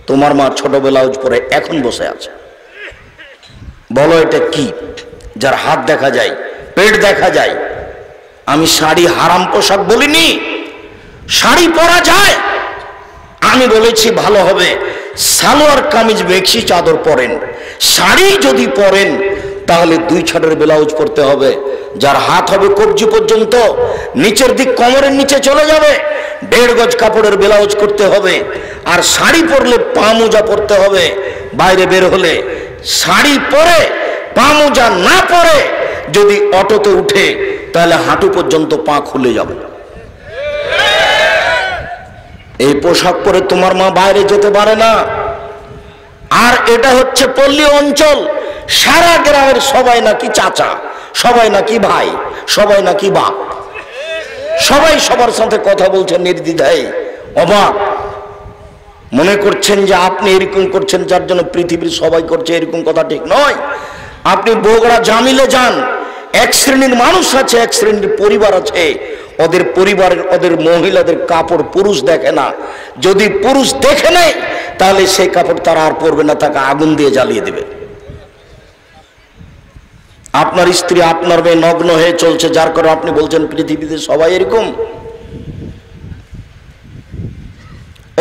তোমার মা ছোট ব্লাউজ পরে এখন বসে আছে। বলো এটা কি? যার হাত দেখা যায়, পেট দেখা যায়। আমি শাড়ি হারাম পোশাক বলিনি, শাড়ি পরা যায়। আমি বলেছি ভালো হবে সালোয়ার কামিজ মেক্সি চাদর পরেন। শাড়ি যদি পরেন তাহলে 2 ছাটের ব্লাউজ পরতে হবে, যার হাত হবে কবজি পর্যন্ত, নিচের দিক কোমরের নিচে চলে যাবে। 1.5 গজ কাপড়ের ব্লাউজ করতে হবে। আর শাড়ি পরলে পা মোজা পরতে হবে। বাইরে বের হলে শাড়ি পরে পা মোজা না পরে যদি অটোতে উঠে তাহলে হাঁটু পর্যন্ত পা খুলে যাবে। এই পোশাক পরে তোমার মা বাইরে যেতে পারে না। আর এটা হচ্ছে পল্লী অঞ্চল, সারা গ্রামের সবাই নাকি চাচা, সবাই নাকি ভাই, সবাই নাকি বাপ, সবাই সবার সাথে কথা বলছেন নির্দ্বিধায়। অবাক মনে করছেন যে আপনি এরকম করছেন যার জন্য পৃথিবীর সবাই করছে, এরকম কথা ঠিক নয়। আপনি বগুড়া জামিলে যান, 1 শ্রেণীর মানুষ আছে, 1 শ্রেণীর পরিবার আছে। ওদের পরিবারের, ওদের মহিলাদের কাপড় পুরুষ দেখে না। যদি পুরুষ দেখে নেয় তাহলে সেই কাপড় তারা আর পরবে না, তাকে আগুন দিয়ে জ্বালিয়ে দেবে। আপনার স্ত্রী, আপনার মেয়ে নগ্ন হয়ে চলছে, যার কারণে আপনি বলছেন পৃথিবীতে সবাই এরকম।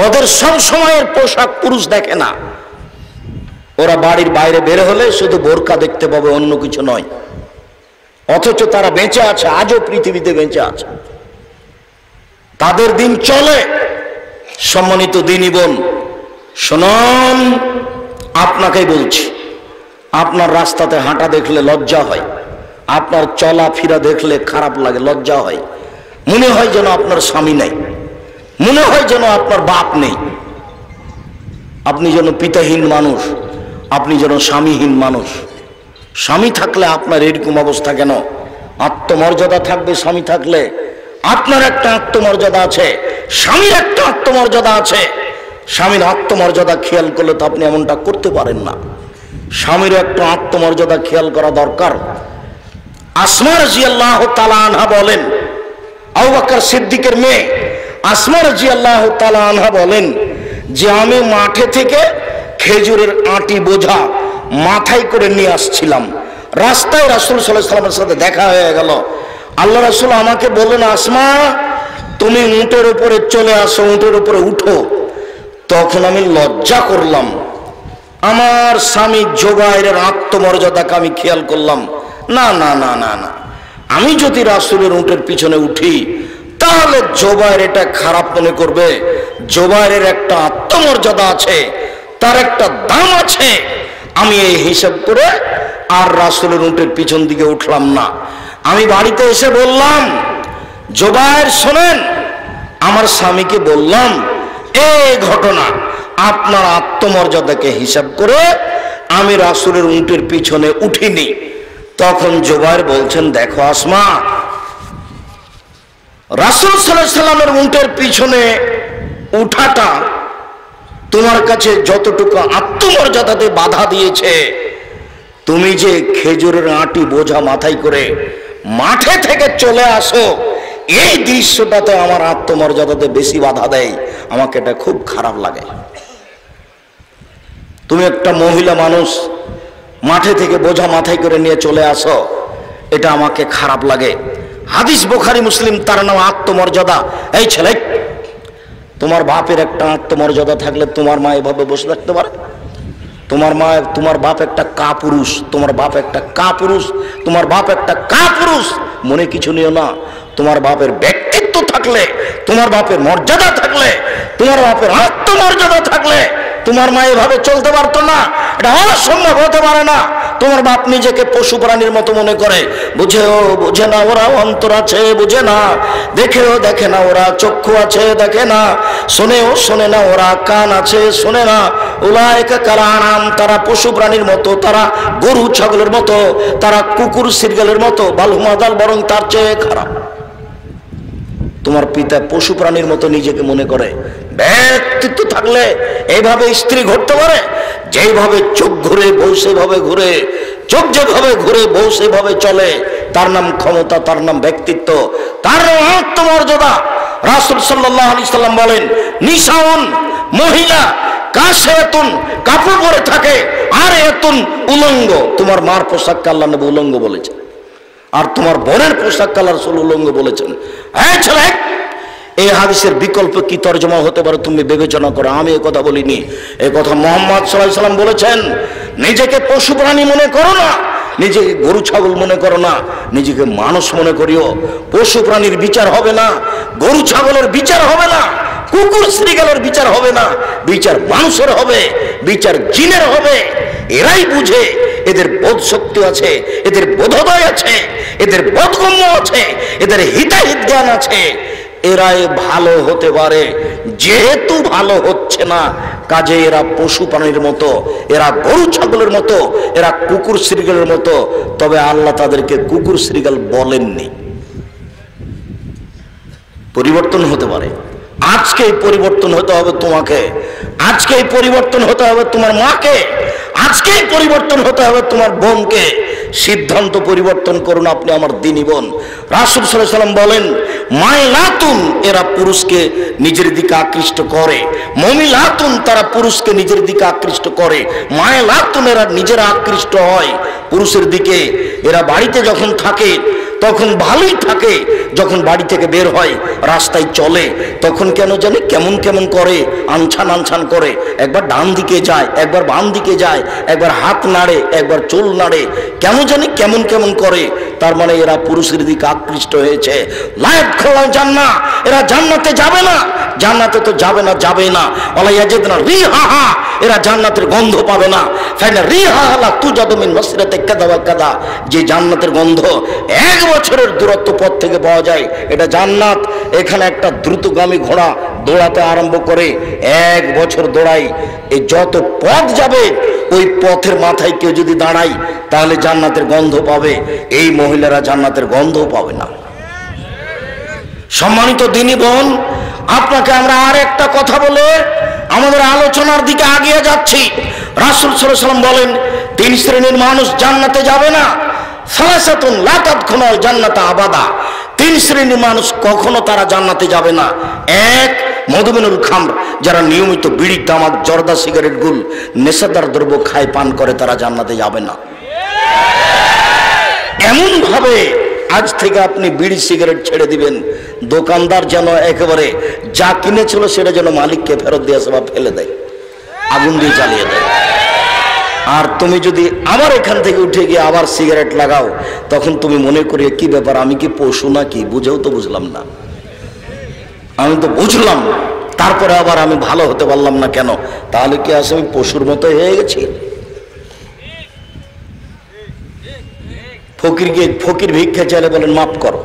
ওদের সব সময়ের পোশাক পুরুষ দেখে না। ওরা বাড়ির বাইরে বের হলে শুধু বোরকা দেখতে পাবে, অন্য কিছু নয়। অথচ তারা বেঁচে আছে, আজও পৃথিবীতে বেঁচে আছে, তাদের দিন চলে। সম্মানিত দিনী বোন শুনুন, আপনাকেই বলছি, আপনার রাস্তাতে হাঁটা দেখলে লজ্জা হয়, আপনার চলা ফিরা দেখলে খারাপ লাগে, লজ্জা হয়। মনে হয় যেন আপনার স্বামী নেই, মনে হয় যেন আপনার বাপ নেই, আপনি যেন পিতাহীন মানুষ, আপনি যেন স্বামীহীন মানুষ। স্বামী থাকলে আপনার এরকম অবস্থা কেন? আত্মমর্যাদা থাকবে স্বামী থাকলে। আপনার একটা আত্মমর্যাদা আছে, স্বামীর একটা আত্মমর্যাদা আছে। স্বামীর আত্মমর্যাদা খেয়াল করলে তো আপনি এমনটা করতে পারেন না। স্বামীর একটা আত্মমর্যাদা খেয়াল করা দরকার। আসমা রাদিয়াল্লাহু তাআলা আনহা বলেন, আবু বকর সিদ্দিকের মেয়ে আসমা রাদিয়াল্লাহু তাআলা আনহা বলেন যে আমি মাঠে থেকে খেজুরের আটি বোঝা মাথায় করে নিয়ে আসছিলাম। রাস্তায় রাসূল সাল্লাল্লাহু আলাইহি ওয়াসাল্লামের সাথে দেখা হয়ে গেল। আল্লাহ রাসূল আমাকে বললেন, আসমা তুমি উটের উপরে চলে আসো, উটের উপরে উঠো। তখন আমি লজ্জা করলাম। আমার স্বামী জুবাইরের আত্মমর্যাদাকে আমি খেয়াল করলাম। না না না না না, আমি যদি রাসূলের উটের পিছনে উঠি তাহলে জুবাইর এটা খারাপ মনে করবে। জুবাইরের একটা আত্মমর্যাদা আছে, তার একটা দাম আছে। আমি এই হিসাব করে আর রাসূলের উটের পিছন দিকে উঠলাম না। আমি বাড়িতে এসে বললাম, জুবাইর শোনেন, আমার স্বামীকে বললাম এই ঘটনা, আপনার আত্মমর্যাদাকে হিসাব করে আমি রাসূলের উটের পিছনে উঠিনি। তখন জুবাইর বলছেন, দেখো আসমা, রাসূল সাল্লাল্লাহু আলাইহি ওয়াসাল্লামের উটের পিছনে উঠাটা তোমার কাছে যতটুকু আত্মমর্যাদাতে বাধা দিয়েছে, তুমি যে খেজুরের আটি বোঝা মাথায় করে মাঠে থেকে চলে আসো, এই দৃশ্যটাতে আমার আত্মমর্যাদাতে বেশি বাধা দেয়। আমাকে এটা খুব খারাপ লাগে। তুমি একটা মহিলা মানুষ, মাঠে থেকে বোঝা মাথায় করে নিয়ে চলে আসো, এটা আমাকে খারাপ লাগে। হাদিস বুখারী মুসলিম, তার নাম আত্মমর্যাদা। এই ছেলে, তোমার বাপের একটা আত্মমর্যাদা থাকলে তোমার মা এভাবে বসে থাকতে পারে? তোমার বাপ একটা কাপুরুষ, তোমার বাপ একটা কাপুরুষ, তোমার বাপ একটা কাপুরুষ। মনে কিছু নিও না। তোমার বাপের ব্যক্তিত্ব থাকলে, তোমার বাপের মর্যাদা থাকলে, তোমার বাপের আত্মমর্যাদা থাকলে তোমার মা এভাবে চলতে পারতো না। এটা অসম্ভব হতে পারে না। তোমার বাপ নিজেকে পশু প্রাণীর মতো মনে করে। বুঝে না ওরা অন্তর আছে, বুঝে না। দেখেও দেখে না ওরা চক্ষু আছে, দেখে না। শোনেও শোনে না ওরা কান আছে, শোনে না। উলাইকা কাল আনাম, তারা পশু প্রাণীর মতো, তারা গরু ছাগলের মতো, তারা কুকুর শৃগালের মতো, বালহুমাদাল, বরং তার চেয়ে খারাপ। তোমার পিতা পশু প্রাণীর মতো নিজেকে মনে করে। ব্যক্তিত্ব থাকলে এইভাবে স্ত্রী ঘুরতে পারে? যেইভাবে চোখ ঘুরে বউ সেভাবে ঘুরে, চোখ যেভাবে ঘুরে বউ সেভাবে চলে। তার নাম ক্ষমতা, তার নাম ব্যক্তিত্ব, তার নাম আত্মমর্যাদা। রাসূল সাল্লাল্লাহু আলাইহি সাল্লাম বলেন, নিসাউন, মহিলা কাছে এতুন কাপড় পরে থাকে, আর এতুন উলঙ্গ। তোমার মার পোশাককে আল্লাহ নবী উলঙ্গ বলেছেন, আর তোমার বোনের পোশাককে আল্লাহ রাসূল উলঙ্গ বলেছেন। এই ছেলে, এই হাদিসের বিকল্প কি তরজমা হতে পারে তুমি বিবেচনা করো। আমি এই কথা বলিনি, এই কথা মুহাম্মদ সাল্লাল্লাহু আলাইহি ওয়াসাল্লাম বলেছেন। নিজেকে পশু প্রাণী মনে করো না, নিজেকে গরু ছাগল মনে করো না, নিজেকে মানুষ মনে করিও। পশু প্রাণীর বিচার হবে না, গরু ছাগলের বিচার হবে না, কুকুর শ্রীগালের বিচার হবে না, বিচার মানুষের হবে, বিচার জিনের হবে। এরাই বুঝে, এদের বোধ শক্তি আছে, এদের বোধোদয় আছে, এদের বোধগম্য আছে, এদের হিতাহিত জ্ঞান আছে। এরাই ভালো হতে পারে। যেহেতু ভালো হচ্ছে না, কাজে এরা পশু প্রাণীর মতো, এরা গরু ছাগলের মতো, এরা কুকুর শ্রীগালের মতো। তবে আল্লাহ তাদেরকে কুকুর শ্রীগাল বলেননি। পরিবর্তন হতে পারে। আজকেই পরিবর্তন হতে হবে তোমাকে, আজকেই পরিবর্তন হতে হবে তোমার মাকে, আজকেই পরিবর্তন হতে হবে তোমার বোনকে। সিদ্ধান্ত পরিবর্তন করুন আপনি আমার দিনী বোন। রাসূল সাল্লাল্লাহু আলাইহি ওয়াসাল্লাম বলেন, মাইলাতুন, এরা পুরুষকে নিজের দিকে আকৃষ্ট করে। মমিলাতুন, তারা পুরুষকে নিজের দিকে আকৃষ্ট করে। মাইলাতুন, এরা নিজেরা আকৃষ্ট হয় পুরুষের দিকে। এরা বাড়িতে যখন থাকে তখন ভালোই থাকে, যখন বাড়ি থেকে বের হয় রাস্তায় চলে তখন কেন জানি কেমন কেমন করে, আনছান আনছান করে। একবার ডান দিকে যায়, একবার বাম দিকে যায়, একবার হাত নাড়ে, একবার চুল নাড়ে, কেন জানি কেমন কেমন করে। তার মানে এরা পুরুষের দিকে আকৃষ্ট হয়েছে। লাইট খোলা জান্নাত, এরা জান্নাতে যাবে না, জান্নাতে তো যাবে না, যাবে না। ওয়ালা ইয়াজিদনা রিহাহা, এরা জান্নাতের গন্ধ পাবে না। ফাইনা রিহাহা লা তুজাদু মিন মাসরাতি কাদা ওয়া কাদা, যে জান্নাতের গন্ধ 1 বছরের দূরত্ব পথ থেকে পাওয়া যায়, এটা জান্নাত। এখানে একটা দ্রুতগামী ঘোড়া দৌড়াতে আরম্ভ করে 1 বছর দৌড়াই, এই যত পথ যাবে ওই পথের মাথায় কেউ যদি দাঁড়ায় তাহলে জান্নাতের গন্ধ পাবে। এই মহিলারা জান্নাতের গন্ধও পাবে না। সম্মানিত দিনী বোন, আপনাকে আমরা আর একটা কথা বলে আমাদের আলোচনার দিকে এগিয়ে যাচ্ছি। রাসূল সাল্লাল্লাহু আলাইহি ওয়াসাল্লাম বলেন, 3 শ্রেণীর মানুষ জান্নাতে যাবে না। সালাসাতুন লা তাদখুলুল জান্নাতা আবাদা, 3 শ্রেণীর মানুষ কখনো তারা জান্নাতে যাবে না। 1, মধুমিনুল খামর, যারা নিয়মিত বিড়ি, তামাক, জর্দা, সিগারেট, গুল, নেশাদার দ্রব্য খায়, পান করে, তারা জান্নাতে যাবে না। এমন ভাবে আজ থেকে আপনি বিড়ি সিগারেট ছেড়ে দিবেন, দোকানদার যেন একেবারে যা কিনেছিল সেটা যেন মালিককে ফেরত দিয়ে আসে বা ফেলে দেয়, আগুন দিয়ে জ্বালিয়ে দেয়। আর তুমি যদি আবার এখান থেকে উঠে গিয়ে আবার সিগারেট লাগাও, তখন তুমি মনে করি কি ব্যাপার, আমি কি পশু নাকি? বুঝেও তো বুঝলাম না, আমি তো বুঝলাম, তারপরে আবার আমি ভালো হতে পারলাম না কেন? তাহলে কি আসলে আমি পশুর মতো হয়ে গেছি? ফকির ভিক্ষা চাইলে বলেন মাফ করো,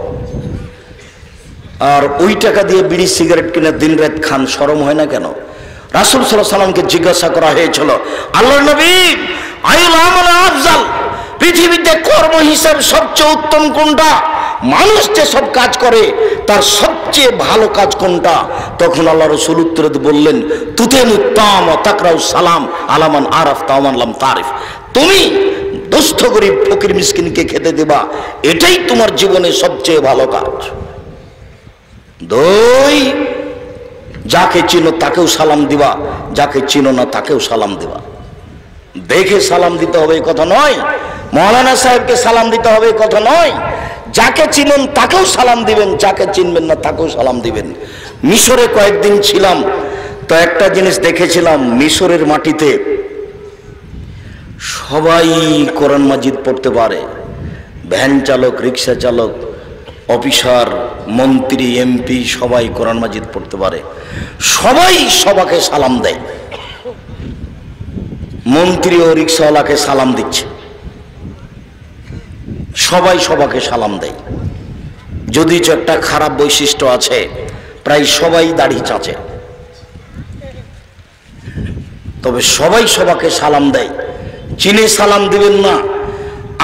আর ওই টাকা দিয়ে বিড়ি সিগারেট কিনে দিন রাত খান, শরম হয় না কেন? রাসূল সাল্লাল্লাহু আলাইহি ওয়াসাল্লামকে জিজ্ঞাসা করা হয়েছিল, আল্লাহর নবী, আইউল আমাল আফজাল, পৃথিবীতে কর্ম হিসাব সবচেয়ে উত্তম কোনটা? মানুষ যে সব কাজ করে তার সবচেয়ে ভালো কাজ কোনটা? তখন আল্লাহ রাসূল উত্তরে বললেন, তুতেমুত্তাম ওয়া তাকরাউ সালাম আলামান আরাফ তাওমান লাম তারিফ, তুমি দুস্থ গরিব ফকির মিসকিনকে খেতে দেবা, এটাই তোমার জীবনে সবচেয়ে ভালো কাজ। 2, যাকে চিনো তাকেও সালাম দিবা, যাকে চিনো না তাকেও সালাম দিবা। দেখে সালাম দিতে হবে এই কথা নয়, মৌলানা সাহেবকে সালাম দিতে হবে এই কথা নয়, যাকে চিনেন তাকেও সালাম দিবেন, যাকে চিনবেন না তাকেও সালাম দিবেন। মিশরে কয়েকদিন ছিলাম, তো একটা জিনিস দেখেছিলাম, মিশরের মাটিতে সবাই কোরআন মাজিদ পড়তে পারে, ভ্যান চালক, রিক্সা চালক, অফিসার, মন্ত্রী, এমপি, সবাই কোরআন মাজিদ পড়তে পারে, সবাই সবাকে সালাম দেয়। মন্ত্রী ও রিক্সাওয়ালাকে সালাম দিচ্ছে, সবাই সবাকে সালাম দেয়। যদি একটা খারাপ বৈশিষ্ট্য আছে, প্রায় সবাই দাড়ি চাচে, তবে সবাই সবাকে সালাম দেয়। চিনে সালাম দিবেন না।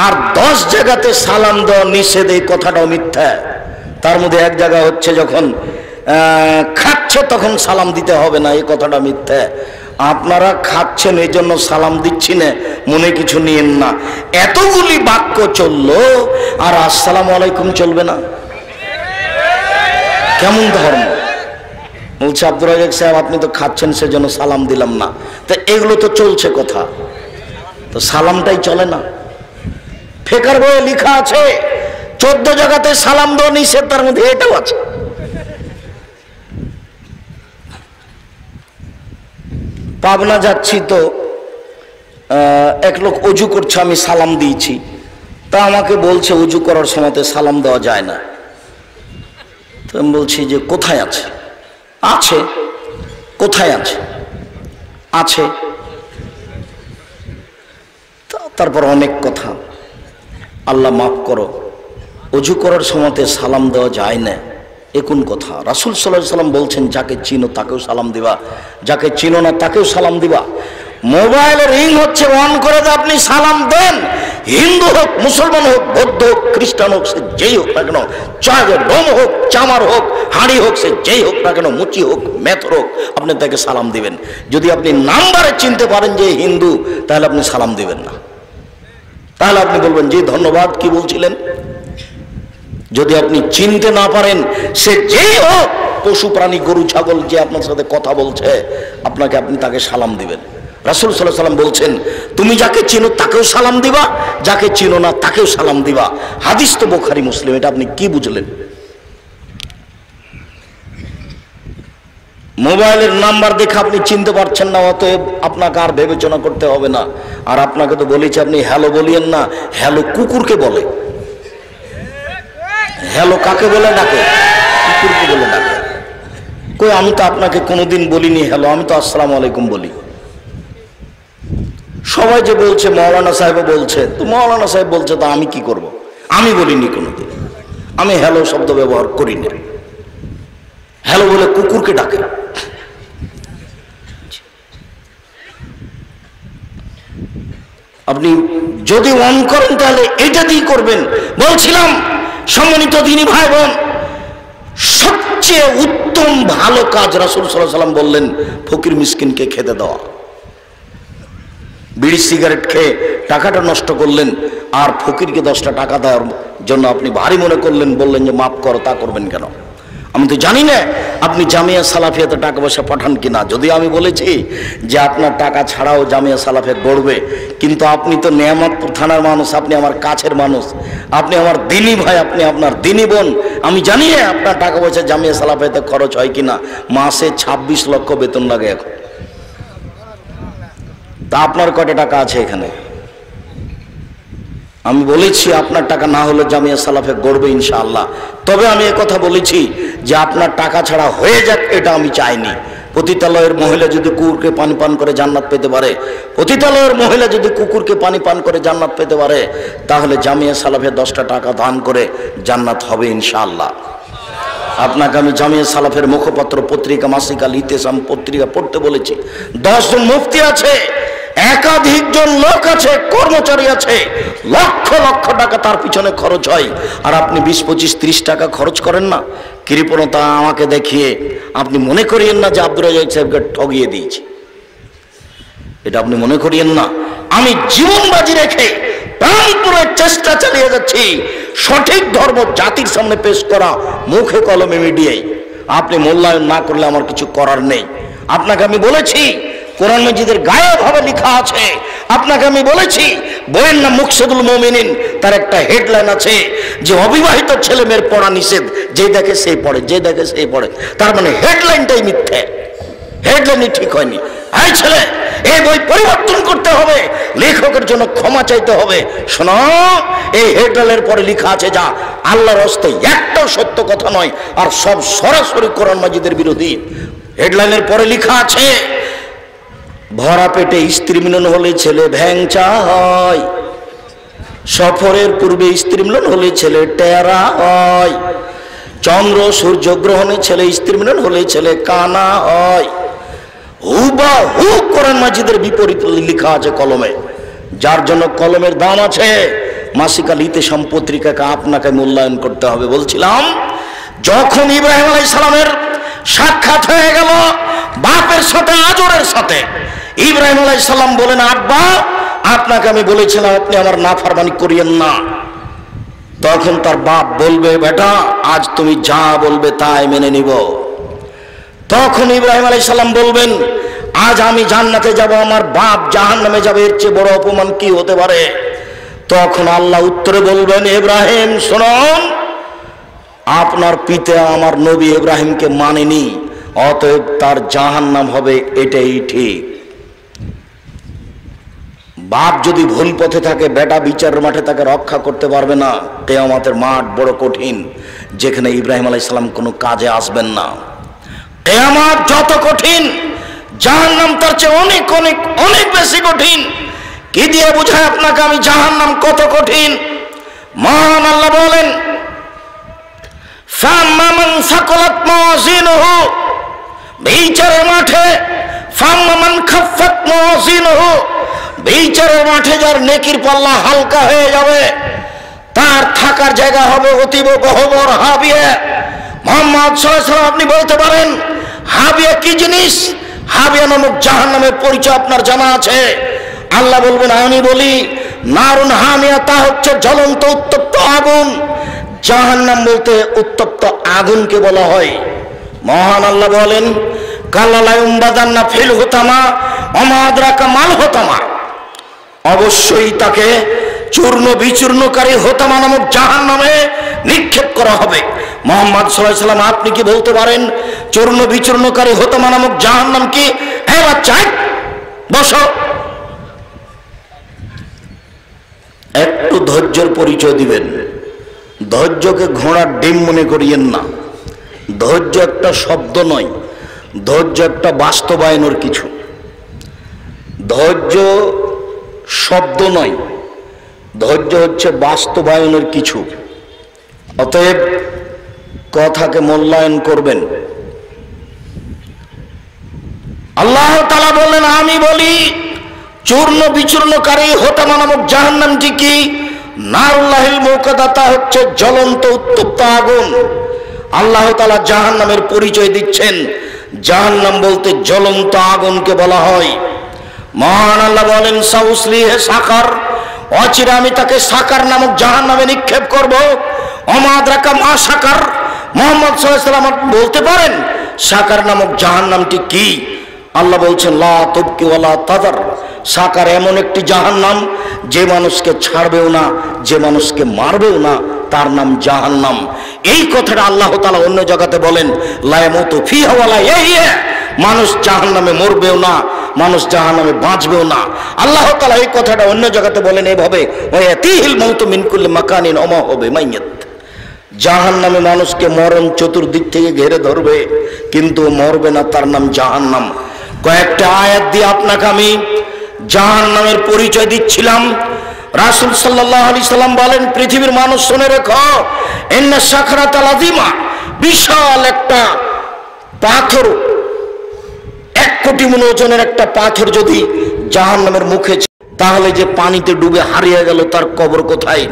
আর 10 জায়গাতে সালাম দেওয়া নিষেধ, এই কথাটাও মিথ্যা। তার মধ্যে এক জায়গা হচ্ছে যখন খাচ্ছে তখন সালাম দিতে হবে না, এই কথাটা মিথ্যা। আপনারা খাচ্ছেন এই জন্য সালাম দিচ্ছি না, মনে কিছু নিয়েন না। এতগুলি বাক্য চললো আর আসসালামু আলাইকুম চলবে না? কেমন ধর্ম? বলছে আব্দুর রাজ্জাক সাহেব আপনি তো খাচ্ছেন সেজন্য সালাম দিলাম না। তো এগুলো তো চলছে কথা, তো সালামটাই চলে না। ফেকার বইয়ে লেখা আছে 14 জায়গাতে সালাম দেওয়া নিষেধ, তার মধ্যে এটাও আছে। পাবনা যাচ্ছি তো এক লোক অজু করছে, আমি সালাম দিয়েছি, তা আমাকে বলছে অজু করার সময়তে সালাম দেওয়া যায় না। তো আমি বলছি যে কোথায় আছে? আছে। কোথায় আছে? আছে। তারপর অনেক কথা। আল্লাহ মাফ করো, অজু করার সময়তে সালাম দেওয়া যায় না, এ কোন কথা? রাসূল সাল্লাল্লাহু আলাইহি ওয়াসাল্লাম বলছেন যাকে চিনো তাকেও সালাম দিবা, যাকে চিনো না তাকেও সালাম দিবা। মোবাইলের রিং হচ্ছে, অন করে দিয়ে আপনি সালাম দেন। হিন্দু হোক, মুসলমান হোক, বৌদ্ধ হোক, খ্রিস্টান হোক, সে যেই হোক না কেন, চাঁদে ডোম হোক, চামার হোক, হাঁড়ি হোক, সে যেই হোক না কেন, মুচি হোক, মেথর হোক, আপনি তাকে সালাম দিবেন। যদি আপনি নাম্বারে চিনতে পারেন যে হিন্দু, তাহলে আপনি সালাম দিবেন না, তাহলে আপনি বলবেন জি ধন্যবাদ, কি বলছিলেন। যদি আপনি চিনতে না পারেন, সে যেই হোক, পশু প্রাণী, গরু ছাগল, যে আপনার সাথে কথা বলছে, আপনি তাকে সালাম দিবেন। রাসূল সাল্লাল্লাহু আলাইহি ওয়াসাল্লাম বলছেন তুমি যাকে চিনো তাকেও সালাম দিবা, যাকে চিনো না তাকেও সালাম দিবা। হাদিস তো বুখারী মুসলিম, এটা আপনি কি বুঝলেন? মোবাইলের নাম্বার দেখে আপনি চিনতে পারছেন না, অতএব আপনাকে আর বিবেচনা করতে হবে না। আর আপনাকে তো বলেছি আপনি হ্যালো বলিয়েন না, হ্যালো কুকুরকে বলে। হ্যালো কাকে বলে ডাকে? কুকুরকে বলে ডাকে। কই আমি তো আপনাকে কোনোদিন বলিনি হ্যালো, আমি তো আসসালামু আলাইকুম বলি। সবাই যে বলছে মাওলানা সাহেব বলছে, তো মাওলানা সাহেব বলছে, তা আমি কি করব? আমি বলিনি কোনোদিন, আমি হ্যালো শব্দ ব্যবহার করি না। হ্যালো বলে কুকুরকে ডাকে। আপনি যদি অন করেন তাহলে এটা দিয়ে করবেন। বলছিলাম সম্মানিত দিনী ভাই বোন, সবচেয়ে উত্তম ভালো কাজ রাসূল সাল্লাল্লাহু আলাইহি ওয়াসাল্লাম বললেন ফকির মিসকিনকে খেতে দেওয়া। বিড়ি সিগারেট খেয়ে টাকাটা নষ্ট করলেন, আর ফকিরকে 10টা টাকা দেওয়ার জন্য আপনি ভারী মনে করলেন, বললেন যে মাফ করো, তা করবেন কেন? আমি তো জানি না আপনি জামিয়া সালাফিয়াতে টাকা পয়সা পাঠান কিনা। যদিও আমি বলেছি যে আপনার টাকা ছাড়াও জামিয়া সালাফিয়া গড়বে, কিন্তু আপনি তো নেয়ামতপুর থানার মানুষ, আপনি আমার কাছের মানুষ, আপনি আমার দিনী ভাই, আপনি আপনার দিনী বোন। আমি জানি না আপনার টাকা পয়সা জামিয়া সালাফিয়াতে খরচ হয় কিনা। মাসে 26 লক্ষ বেতন লাগে এখন। তা আপনার কত টাকা আছে এখানে? আমি বলেছি আপনার টাকা না হলে জামিয়া সালাফে গড়বে ইনশাআল্লাহ। তবে আমি কথা বলেছি যে আপনার টাকা ছাড়া হয়ে যাক, এটা আমি চাইনি। পতিতালয়ের মহিলা যদি কুকুরকে পানি পান করে জান্নাত পেতে পারে, পতিতালয়ের মহিলা যদি কুকুরকে পানি পান করে জান্নাত পেতে পারে, তাহলে জামিয়া সালাফে 10টা টাকা দান করে জান্নাত হবে ইনশাআল্লাহ। আপনাকে আমি জামিয়া সালাফের মুখপত্র পত্রিকা মাসিক আল ইতিসাম পত্রিকা পড়তে বলেছি। 10 জন মুফতি আছে, একাধিক জন লোক আছে, কর্মচারী আছে, লক্ষ লক্ষ টাকা তার পিছনে খরচ হয়, আর আপনি 20, 25, 30 টাকা খরচ করেন না। কৃপণতা আমাকে দেখিয়ে আপনি মনে করিয়েন না যে আব্দুর রাজ্জাক সাহেবকে ঠগিয়ে দিয়েছি, এটা আপনি মনে করিয়েন না। আমি জীবন বাজি রেখে প্রাণপণে চেষ্টা চালিয়ে যাচ্ছি সঠিক ধর্ম জাতির সামনে পেশ করা, মুখে কলমে মিডিয়ায়। আপনি মূল্যায়ন না করলে আমার কিছু করার নেই। আপনাকে আমি বলেছি কোরআন মাজিদের গায়ে ভাবে লেখা আছে। আপনাকে আমি বলেছি বইয়ের নাম মুকসিদুল মুমিনিন, তার একটা হেডলাইন আছে যে অবিবাহিত ছেলে মেয়ের পড়া নিষেধ, যে দেখে সেই পড়ে, যে দেখে সেই পড়ে। তার মানে হেডলাইনটাই মিথ্যে, হেডলাইনই ঠিক হয়নি। এই ছেলে, এই বই পরিবর্তন করতে হবে, লেখকের জন্য ক্ষমা চাইতে হবে। শোনো, এই হেডলাইনের পরে লেখা আছে যা আল্লাহর হস্তে একটাও সত্য কথা নয়, আর সব সরাসরি কোরআন মাজিদের বিরোধী। হেডলাইনের পরে লেখা আছে ভরা পেটে স্ত্রী মিলন হলে ছেলে ভ্যাংচা হয়, সফরের পূর্বে স্ত্রী মিলন হলে ছেলে টেরা হয়, চন্দ্র সূর্য গ্রহণে ছেলে স্ত্রী মিলন হলে ছেলে কানা হয়। হুবাহু কোরআন মাজিদের বিপরীত লেখা আছে কলমে, যার জন্য কলমের দাম আছে। মাসিক আল ইতিসাম পত্রিকাকে আপনাকে মূল্যায়ন করতে হবে। বলছিলাম যখন ইব্রাহিম আলাইহিস সালামের সাক্ষাৎ হয়ে গেল বাপের সাথে, আজরের সাথে, ইব্রাহিম আলাইহিস সালাম বলেন আব্বা আপনাকে আমি বলেছিলাম আপনি আমার নাফরমানি করিয়েন না। তখন তার বাপ বলবে বেটা আজ তুমি যা বলবে তাই মেনে নিব। তখন ইব্রাহিম আলাইহিস সালাম বলবেন, আজ আমি জান্নাতে যাব, আমার বাপ জাহান্নামে যাবে, এর চেয়ে বড় অপমান কি হতে পারে? তখন আল্লাহ উত্তরে বলবেন, ইব্রাহিম শুনুন, আপনার পিতা আমার নবী ইব্রাহিমকে মানেনি, অতএব তার জাহান্নাম হবে, এটাই ঠিক। বাপ যদি ভুল পথে থাকে, বেটা বিচারের মাঠে তাকে রক্ষা করতে পারবে না। কিয়ামতের মাঠ বড় কঠিন, যেখানে ইব্রাহিম আলাইহিস সালাম কোনো কাজে আসবেন না। কিয়ামত যত কঠিন, জাহান্নাম তার চেয়ে অনেক অনেক অনেক বেশি কঠিন। কি দিয়ে বোঝায় আপনাকে আমি জাহান্নাম কত কঠিন? মহান আল্লাহ বলেন, ফাম্মান সাকালাত মাওয়াজিনুহু, বিচারের মাঠে, ফাম্মান খাফফাত মাওয়াজিনুহু, বিচারের মাঠে যার নেকির পাল্লা হালকা হয়ে যাবে, তার থাকার জায়গা হবে অতীব গহ্বর হাবিয়া। মুহাম্মদ সাল্লাল্লাহু আলাইহি ওয়াসাল্লাম, আপনি বলতে পারেন হাবিয়া কি জিনিস? হাবিয়া নামক জাহান্নামের পরিচয় আপনার জানা আছে? আল্লাহ বলবেন, আমি বলি, নারুন হামিয়া, তা হচ্ছে জ্বলন্ত উত্তপ্ত আগুন। জাহান্নাম বলতে উত্তপ্ত আগুনকে বলা হয়। মহান আল্লাহ বলেন, কাল্লা লা ইউমবাদান্না ফিল হুতামা ওয়া মা আদরাকা মাল হুতামা, অবশ্যই তাকে চূর্ণ বিচূর্ণকারী হোতামা নামক জাহান্নামে নিক্ষেপ করা হবে। মুহাম্মদ সাল্লাল্লাহু আলাইহি ওয়াসাল্লাম, আপনি কি বলতে পারেন চূর্ণ বিচূর্ণকারী হোতামা নামক জাহান্নাম কি? হ্যাঁ বাচ্চা, বসো। একটু ধৈর্যের পরিচয় দিবেন। ধৈর্যকে ঘোড়ার ডিম মনে করিয়েন না। ধৈর্য একটা শব্দ নয়, ধৈর্য একটা বাস্তবায়নের কিছু। ধৈর্য শব্দ নয়, ধৈর্য হচ্ছে বাস্তবায়নের কিছু। অতএব কথাকে মূল্যায়ন করবেন। আল্লাহ তাআলা বললেন, আমি বলি, চূর্ণ বিচূর্ণকারী হোতামা নামক জাহান্নামটি কি? নারুল্লাহিল মুকাদ্দা, তা হচ্ছে জ্বলন্ত উত্তপ্ত আগুন। আল্লাহ তাআলা জাহান্নামের পরিচয় দিচ্ছেন। জাহান্নাম বলতে জ্বলন্ত আগুনকে বলা হয়। মহান আল্লাহ বলেন, সাউসলিহে সাকার, অচিরে আমি তাকে সাকার নামক জাহান্নামে নিক্ষেপ করব। ওমা আদরাকা মা সাকার, মুহাম্মদ সাল্লাল্লাহু আলাইহি ওয়াসাল্লাম বলতে পারেন সাকার নামক জাহান্নামটি কি? আল্লাহ বলছেন, লা তুবকি ওয়ালা তাদার, সাকার এমন একটি জাহান্নাম যে মানুষকে ছাড়বেও না, যে মানুষকে মারবেও না, তার নাম জাহান্নাম। এই কথাটা আল্লাহ তাআলা অন্য জায়গাতে বলেন, লা ইয়ামুতু ফিহা ওয়ালা ইয়াহইয়া, মানুষ জাহান্নামে মরবেও না, মানুষ জাহান্নামে বাঁচবেও না। আল্লাহ তাআলা এই কথাটা অন্য জায়গাতে বলেন এভাবে, ওয়ায়াতিহিল মাউতু মিন কুল্লি মাকানিন ওয়া মা হুয়া বিমাইয়িত, জাহান্নামে মানুষকে মরণ চতুর্দিক থেকে ঘিরে ধরবে, কিন্তু মরবে না, তার নাম জাহান্নাম। কয়েকটা আয়াত দিয়ে আপনাকে আমি জাহান্নামের পরিচয় দিচ্ছিলাম। রাসূল সাল্লাল্লাহু আলাইহি সাল্লাম বলেন, পৃথিবীর মানুষ শুনে রেখো, ইন্না সাকরাতাল আযীমা, বিশাল একটা পাথর, 1 কোটি মণ ওজনের একটা পাথর যদি জাহান্নামের মুখে, তাহলে যে পানিতে ডুবে হারিয়ে গেল, তার কবর কোথায়?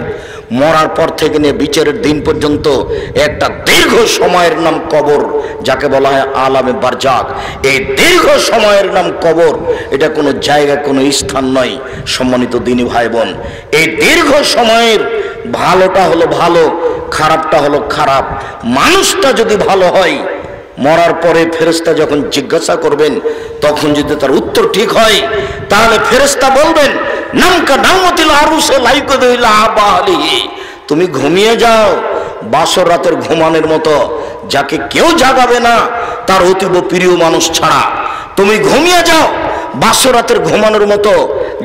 মরার পর থেকে নিয়ে বিচারের দিন পর্যন্ত একটা দীর্ঘ সময়ের নাম কবর, যাকে বলা হয় আলামে বারজাক। এই দীর্ঘ সময়ের নাম কবর, এটা কোনো জায়গা, কোনো স্থান নয়। সম্মানিত দিনী ভাই বোন, এই দীর্ঘ সময়ের ভালোটা হলো ভালো, খারাপটা হলো খারাপ। মানুষটা যদি ভালো হয়, মরার পরে ফেরেশতা যখন জিজ্ঞাসা করবেন, তখন যদি তার উত্তর ঠিক হয়, তাহলে ফেরেশতা বলবেন, নামকা নামতিল আরুসে লাইকুদুল আবালিহি, তুমি ঘুমিয়ে যাও বাসর রাতের ঘুমানোর মতো, যাকে কেউ জাগাবে না তার অতীব প্রিয় মানুষ ছাড়া। তুমি ঘুমিয়ে যাও বাসর রাতের ঘুমানোর মতো,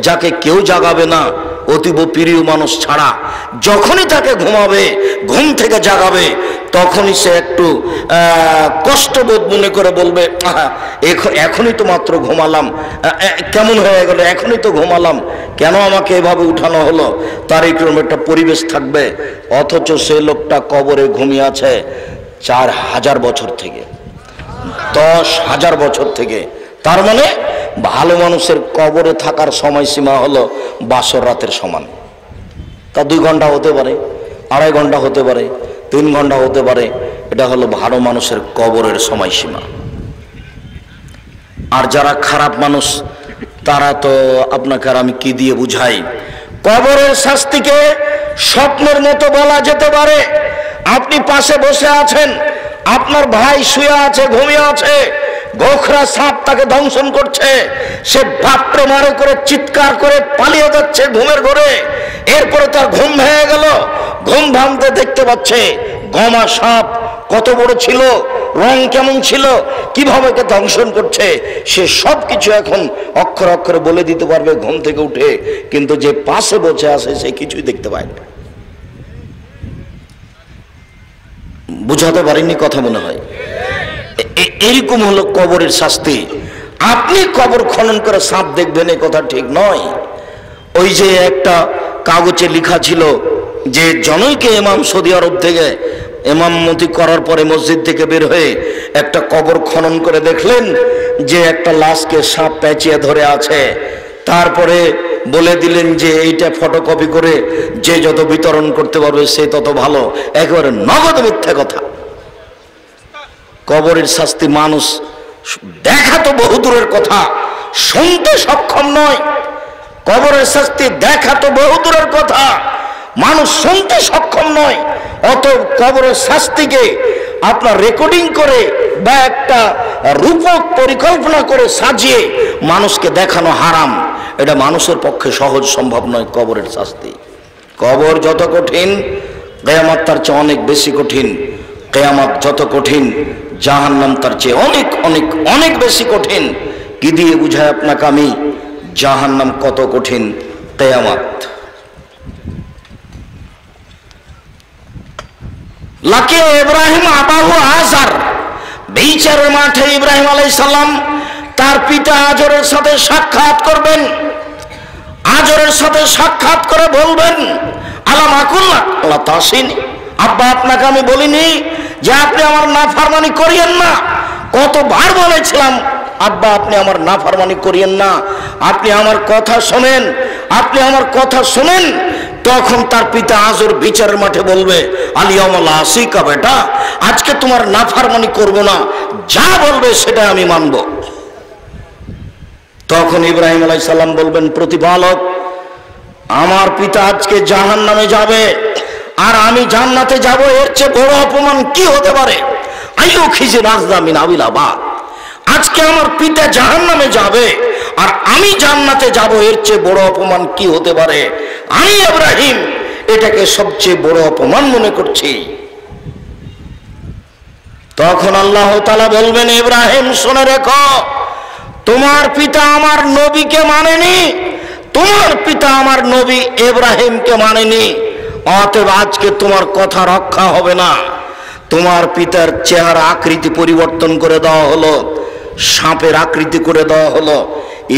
যাকে কেউ জাগাবে না অতীব প্রিয় মানুষ ছাড়া। যখনই তাকে ঘুমাবে, ঘুম থেকে জাগাবে, তখনই সে একটু কষ্টবোধ মনে করে বলবে, এখনই তো মাত্র ঘুমালাম, কেমন হয়ে গেল, এখনই তো ঘুমালাম, কেন আমাকে এভাবে উঠানো হলো? তার একরকম একটা পরিবেশ থাকবে। অথচ সেই লোকটা কবরে ঘুমিয়ে আছে 4000 বছর থেকে, 10,000 বছর থেকে। তার মানে ভালো মানুষের কবরে থাকার সময়সীমা হলো বাসর রাতের সমান। তা 2 ঘন্টা হতে পারে, 2.5 ঘন্টা হতে পারে, 3 ঘন্টা হতে পারে। এটা হলো ভালো মানুষের কবরের সময়সীমা। আর যারা খারাপ মানুষ, তারা তো আপনাকে আর আমি কি দিয়ে বুঝাই? কবরের শাস্তিকে স্বপ্নের মতো বলা যেতে পারে। আপনি পাশে বসে আছেন, আপনার ভাই শুয়ে আছে, ঘুমিয়ে আছে, গোখরা সাপ তাকে দংশন করছে, সে বাপরে মারে করে চিৎকার করে পালিয়ে যাচ্ছে ঘুমের ঘরে। এরপরে তার ঘুম ভেঙে গেল, ঘুম ভাঙতে দেখতে পাচ্ছে গমা সাপ কত বড় ছিল, রং কেমন ছিল, কিভাবে কে দংশন করছে, সে সব কিছু এখন অক্ষরে অক্ষরে বলে দিতে পারবে ঘুম থেকে উঠে। কিন্তু যে পাশে বসে আছে সে কিছুই দেখতে পায় না। বুঝাতে পারিনি কথা মনে হয়। এরকম হলো কবরের শাস্তি। আপনি কবর খনন করে সাপ দেখবেন এ কথা ঠিক নয়। ওই যে একটা কাগজে লেখা ছিল যে জনৈকে ইমাম সৌদি আরব থেকে ইমামতি করার পরে মসজিদ থেকে বের হয়ে একটা কবর খনন করে দেখলেন যে একটা লাশকে সাপ পেঁচিয়ে ধরে আছে। তারপরে বলে দিলেন যে এইটা ফটোকপি করে যে যত বিতরণ করতে পারবে সে তত ভালো। একেবারে নগদ মিথ্যা কথা। কবরের শাস্তি মানুষ দেখা তো বহু দূরের কথা, শুনতে সক্ষম নয়। কবরের শাস্তি দেখা তো বহু দূরের কথা, মানুষ শুনতে সক্ষম নয়। অত কবরের শাস্তিকে আপনার রেকর্ডিং করে বা একটা রূপক পরিকল্পনা করে সাজিয়ে মানুষকে দেখানো হারাম। এটা মানুষের পক্ষে সহজ সম্ভব নয়। কবরের শাস্তি, কবর যত কঠিন কিয়ামত তার চেয়ে অনেক বেশি কঠিন। কিয়ামত যত কঠিন জাহান্নাম তার চেয়ে অনেক অনেক অনেক বেশি কঠিন। কি দিয়ে বুঝায় আপনাকে আমি জাহান্নাম কত কঠিন, কিয়ামত। লাকে ইব্রাহিম আবাহু আজার, বিচারের মাঠে ইব্রাহিম আলাইহিস সালাম তার পিতা আজরের সাথে সাক্ষাৎ করবেন। আজরের সাথে সাক্ষাৎ করে বলবেন আলাম আকুল্লা আল্লাহ তাসিন, আব্বা আপনাকে আমি বলিনি যে আপনি আমার নাফরমানি করিয়েন না? কতবার বলেছিলাম আব্বা আপনি আমার নাফরমানি করিয়েন না, আপনি আমার কথা শোনেন, আপনি আমার কথা শোনেন। তখন তার পিতা আজর বিচারের মাঠে বলবে আলিয়ামাল্লাহ আসিকা, বেটা আজকে তোমার নাফরমানি করব না, যা বলবে সেটা আমি মানব। তখন ইব্রাহিম আলাইহিস সালাম বলবেন প্রতিপালক, আমার পিতা আজকে জাহান্নামে যাবে আর আমি জান্নাতে যাব, এর চেয়ে বড় অপমান কি হতে পারে? আইয়ু খিজি রাজদা মিন আবিলাবাদ, আজকে আমার পিতা জাহান্নামে যাবে আর আমি জান্নাতে যাব, এর চেয়ে বড় অপমান কি হতে পারে? আমি ইব্রাহিম এটাকে সবচেয়ে বড় অপমান মনে করছি। তখন আল্লাহ তাআলা বলবেন ইব্রাহিম শুনে রেখো, তোমার পিতা আমার নবীকে মানেনি, তোমার পিতা আমার নবী ইব্রাহিমকে মানেনি, অতএব আজকে তোমার কথা রক্ষা হবে না। তোমার পিতার চেহারা আকৃতি পরিবর্তন করে দেওয়া হলো, সাপের আকৃতি করে দেওয়া হলো।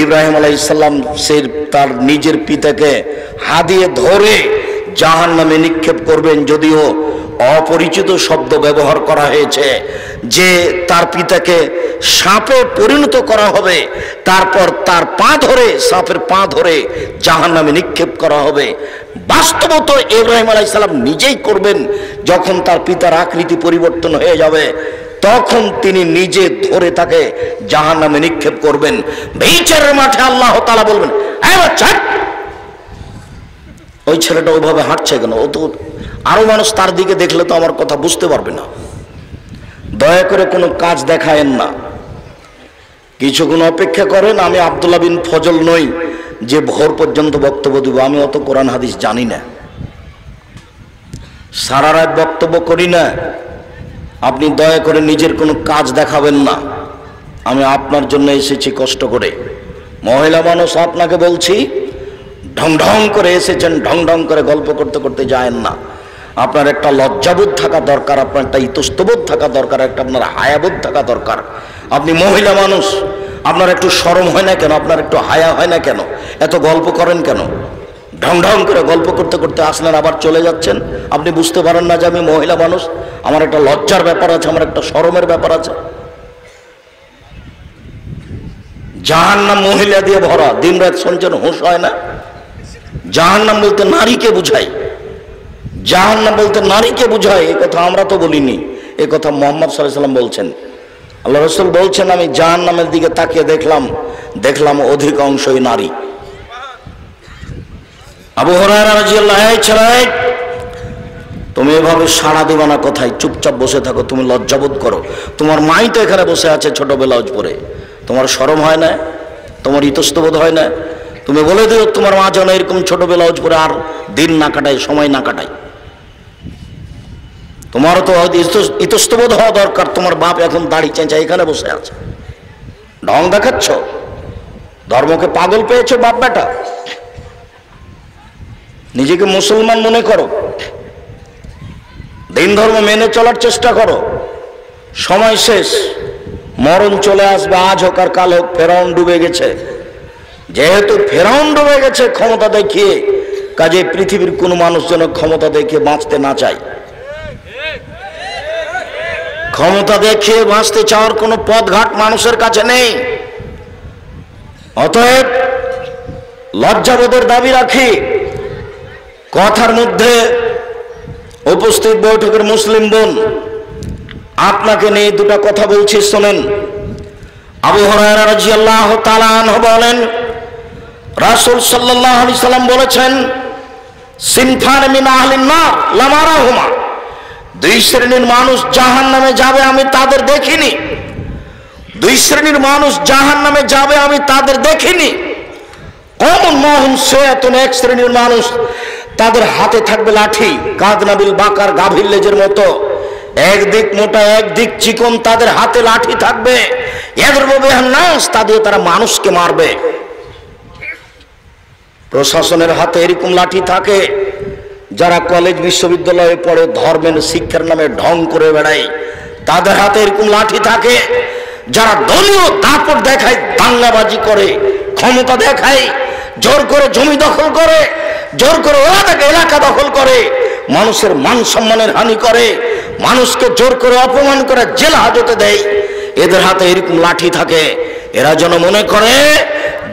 ইব্রাহিম আলাইহিস সালাম সে তার নিজের পিতাকে হাদিয়ে ধরে জাহান্নামে নিক্ষেপ করবেন। যদিও অপরিচিত শব্দ ব্যবহার করা হয়েছে যে তার পিতাকে সাপে পরিণত করা হবে, তারপর তার পা ধরে, সাপের পা ধরে জাহান্নামে নিক্ষেপ করা হবে। বাস্তবত ইব্রাহিম আলাইহিস সালাম নিজেই করবেন। যখন তার পিতার আকৃতি পরিবর্তন হয়ে যাবে তখন তিনি নিজে ধরে তাকে জাহান্নামে নিক্ষেপ করবেন। বিচারের মাঠে আল্লাহ তাআলা বলবেন এই বাচ্চা, ওই ছেলেটা ওইভাবে হাঁটছে কেন? ও তো আরো মানুষ তার দিকে দেখলে তো আমার কথা বুঝতে পারবে না। দয়া করে কোনো কাজ দেখায়েন না, কিছুক্ষণ অপেক্ষা করেন। আমি আব্দুল্লাহ বিন ফজল নই যে ভোর পর্যন্ত বক্তব্য দিব। আমি অত কোরআন হাদিস জানি না, সারা রাত বক্তব্য করি না। আপনি দয়া করে নিজের কোনো কাজ দেখাবেন না। আমি আপনার জন্য এসেছি কষ্ট করে। মহিলা মানুষ আপনাকে বলছি, ঢং ঢং করে এসেছেন, ঢং ঢং করে গল্প করতে করতে যায়েন না। আপনার একটা লজ্জাবোধ থাকা দরকার, আপনার একটা ইতস্তবোধ থাকা দরকার, একটা আপনার হায়াবোধ থাকা দরকার। আপনি মহিলা মানুষ, আপনার একটু শরম হয় না কেন? আপনার একটু হায়া হয় না কেন? এত গল্প করেন কেন? ঢং ঢং করে গল্প করতে করতে আসলেন, আবার চলে যাচ্ছেন। আপনি বুঝতে পারেন না যে আমি মহিলা মানুষ, আমার একটা লজ্জার ব্যাপার আছে, আমার একটা শরমের ব্যাপার আছে। জাহান্নাম মহিলা দিয়ে ভরা, দিন রাত শুনছেন, হুঁশ হয় না? জাহান্নাম বলতে নারীকে বুঝায়, জাহান্নাম বলতে নারীকে বুঝায়। এ কথা আমরা তো বলিনি, এ কথা মুহাম্মদ সাল্লাল্লাহু আলাইহি ওয়াসাল্লাম বলছেন। আল্লাহ রাসূল বলছেন আমি জাহান্নামের দিকে তাকিয়ে দেখলাম অধিকাংশই নারী। আবু হুরায়রা রাদিয়াল্লাহু আনহু তুমি এভাবে সাড়া দেবা না কথায়, চুপচাপ বসে থাকো। তুমি লজ্জাবোধ করো। তোমার মাই তো এখানে বসে আছে ছোট ব্লাউজ পরে, তোমার শরম হয় না? তোমার ইতস্তবোধ হয় না? তুমি বলে দিও তোমার মা যেন এরকম ছোট ব্লাউজ পরে আর দিন না কাটায়, সময় না কাটায়। তোমারও তো ইতস্তবোধ হওয়া দরকার। তোমার বাপ এখন দাড়ি চেঁচা এখানে বসে আছে, ঢং দেখাচ্ছ, ধর্মকে পাগল পেয়েছো বাপ বেটা। নিজেকে মুসলমান মনে করো, দিন ধর্ম মেনে চলার চেষ্টা করো। সময় শেষ, মরণ চলে আসবে, আজ হোক আর কাল হোক। ফেরাউন ডুবে গেছে, যেহেতু ফেরাউন ডুবে গেছে ক্ষমতা দেখিয়ে, কাজে পৃথিবীর কোনো মানুষ যেন ক্ষমতা দেখিয়ে বাঁচতে না চায়। ক্ষমতা দেখিয়ে বাঁচতে চাওয়ার কোনো পথঘাট মানুষের কাছে নেই। অতএব লজ্জাবোধের দাবি রাখি। কথার মধ্যে উপস্থিত বৈঠকের মুসলিম বোন, আপনাকে নিয়ে দুটা কথা বলছি, শোনেন। আবু হুরায়রা রাদিয়াল্লাহু তাআলা আনহু বলেন, রাসূল সাল্লাল্লাহু আলাইহি সাল্লাম বলেছেন, সিনফান মিন আহলিন নার লামারাহুমা, দুই শ্রেণীর মানুষ জাহান্নামে যাবে আমি তাদের দেখিনি। দুই শ্রেণীর মানুষ জাহান্নামে যাবে আমি তাদের দেখিনি। কমন মাহুম সায়াতুন, এক শ্রেণীর মানুষ তাদের হাতে থাকবে লাঠি, কাদনাবিল বাকার, গাভীর লেজের মতো, একদিক মোটা একদিক চিকন, তাদের হাতে লাঠি থাকবে। ইয়াদরিবু বিহান নাস, তা দিয়ে তারা মানুষকে মারবে। প্রশাসনের হাতে এরকম লাঠি থাকে, যারা কলেজ বিশ্ববিদ্যালয়ে পড়ে ধর্মের শিক্ষার নামে ঢং করে বেড়ায়, তাদের হাতে এরকম লাঠি থাকে। যারা দলীয় দাপট দেখায়, দাঙ্গাবাজি করে, ক্ষমতা দেখায়, জোর করে জমি দখল করে, জোর করে এলাকা দখল করে, মানুষের মান সম্মানের হানি করে, মানুষকে জোর করে অপমান করে জেল হাজতে দেয়, এদের হাতে এরকম লাঠি থাকে। এরা যেন মনে করে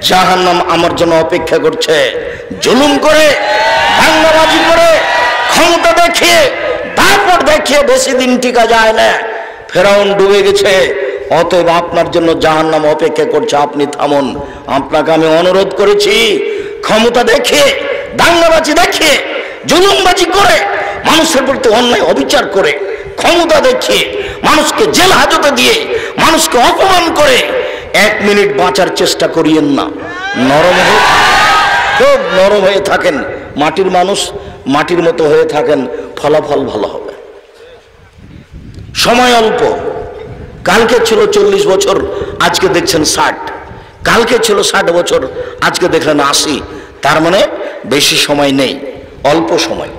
জাহান্নাম আমার জন্য অপেক্ষা করছে। জুলুম করে, দাঙ্গাবাজি করে, ক্ষমতা দেখিয়ে, দাপট দেখিয়ে বেশি দিন টিকা যায় না। ফেরাউন ডুবে গেছে, অতএব আপনার জন্য জাহান্নাম অপেক্ষা করছে। আপনি থামুন। আপনাকে আমি অনুরোধ করেছি, ক্ষমতা দেখিয়ে, দাঙ্গাবাজি দেখিয়ে, জুলুমবাজি করে, মানুষের প্রতি অন্যায় অবিচার করে, ক্ষমতা দেখিয়ে, মানুষকে জেল হাজতে দিয়ে, মানুষকে অপমান করে এক মিনিট বাঁচার চেষ্টা করিয়েন না। নরম হয়ে, খুব নরম হয়ে থাকেন। মাটির মানুষ, মাটির মতো হয়ে থাকেন, ফলাফল ভালো হবে। সময় অল্প। কালকে ছিল 40 বছর, আজকে দেখছেন 60। কালকে ছিল 60 বছর, আজকে দেখলেন 80। তার মানে বেশি সময় নেই, অল্প সময়।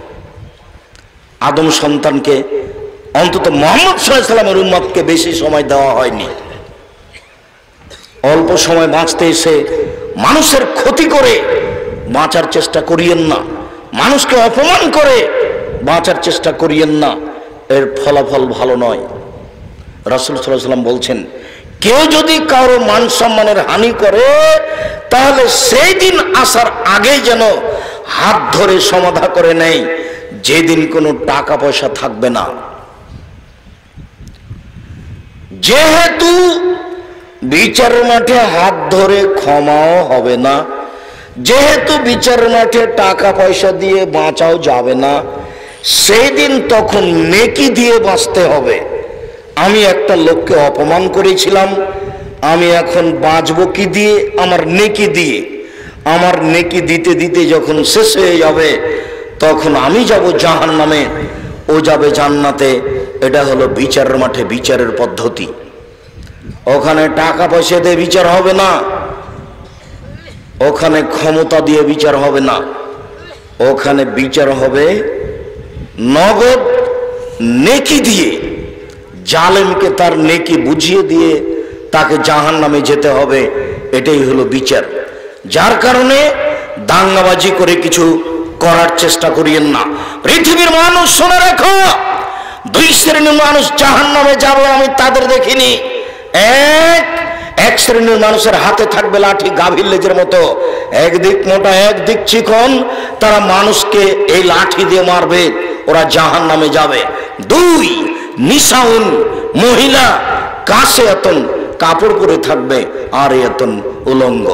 আদম সন্তানকে, অন্তত মুহাম্মদ সাল্লাল্লাহু আলাইহি ওয়াসাল্লামের উম্মতকে বেশি সময় দেওয়া হয়নি। অল্প সময় বাঁচতে এসে মানুষের ক্ষতি করে বাঁচার চেষ্টা করিয়েন না, মানুষকে অপমান করে বাঁচার চেষ্টা করিয়েন না। এর ফলাফল ভালো নয়। রাসূল সাল্লাল্লাহু আলাইহি ওয়াসাল্লাম বলছেন, কেউ যদি কারো মান সম্মানের হানি করে, তাহলে সেই দিন আসার আগে যেন হাত ধরে সমাধা করে নেয়, যেদিন কোনো টাকা পয়সা থাকবে না। যেহেতু বিচারের মাঠে হাত ধরে ক্ষমাও হবে না, যেহেতু বিচারের মাঠে টাকা পয়সা দিয়ে বাঁচাও যাবে না, সেই দিন তখন নেকি দিয়ে বাঁচতে হবে। আমি একটা লোককে অপমান করেছিলাম, আমি এখন বাঁচবো কি দিয়ে? আমার নেকি দিয়ে। আমার নেকি দিতে দিতে যখন শেষ হয়ে যাবে, তখন আমি যাব জাহান্নামে, ও যাবে জান্নাতে। এটা হলো বিচারের মাঠে বিচারের পদ্ধতি। ওখানে টাকা পয়সা দিয়ে বিচার হবে না, ওখানে ক্ষমতা দিয়ে বিচার হবে না, ওখানে বিচার হবে নগদ নেকি দিয়ে। জালেমকে তার নেকি বুঝিয়ে দিয়ে তাকে জাহান্নামে যেতে হবে, এটাই হলো বিচার। যার কারণে দাঙ্গাবাজি করে কিছু করার চেষ্টা করিয়েন না। পৃথিবীর মানুষ শুনে রাখো, দুই শ্রেণীর মানুষ জাহান্নামে যাবে আমি তাদের দেখিনি। এক শ্রেণীর মানুষের হাতে থাকবে লাঠি, গাভীর লেজের মতো, একদিক মোটা একদিক চিকন, তারা মানুষকে এই লাঠি দিয়ে মারবে, ওরা জাহান্নামে যাবে। দুই, নিসাউন, মহিলা, কাসে এতন, কাপড় পরে থাকবে, আর এতন উলঙ্গ।